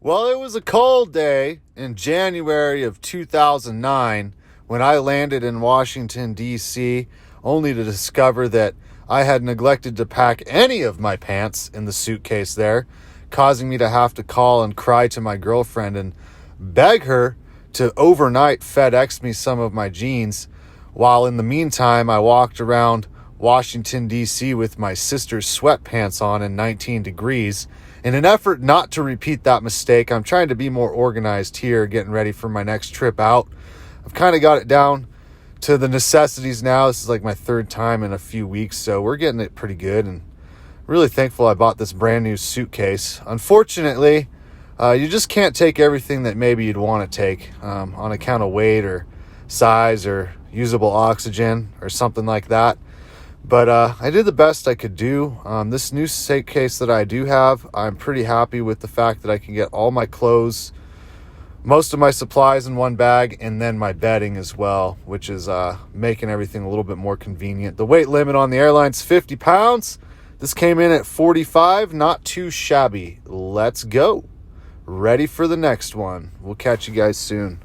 Well, it was a cold day in January of 2009 when I landed in Washington, D.C., only to discover that I had neglected to pack any of my pants in the suitcase there, causing me to have to call and cry to my girlfriend and beg her to overnight FedEx me some of my jeans, while in the meantime I walked around Washington, D.C. with my sister's sweatpants on in 19 degrees. In an effort not to repeat that mistake, I'm trying to be more organized here, getting ready for my next trip out. I've kind of got it down to the necessities now. This is like my third time in a few weeks, so we're getting it pretty good, and really thankful I bought this brand new suitcase. Unfortunately, you just can't take everything that maybe you'd want to take on account of weight or size or usable oxygen or something like that. But I did the best I could do. This new suitcase that I do have, I'm pretty happy with the fact that I can get all my clothes, most of my supplies in one bag, and then my bedding as well, which is making everything a little bit more convenient. The weight limit on the airline's 50 pounds. This came in at 45, not too shabby. Let's go. Ready for the next one. We'll catch you guys soon.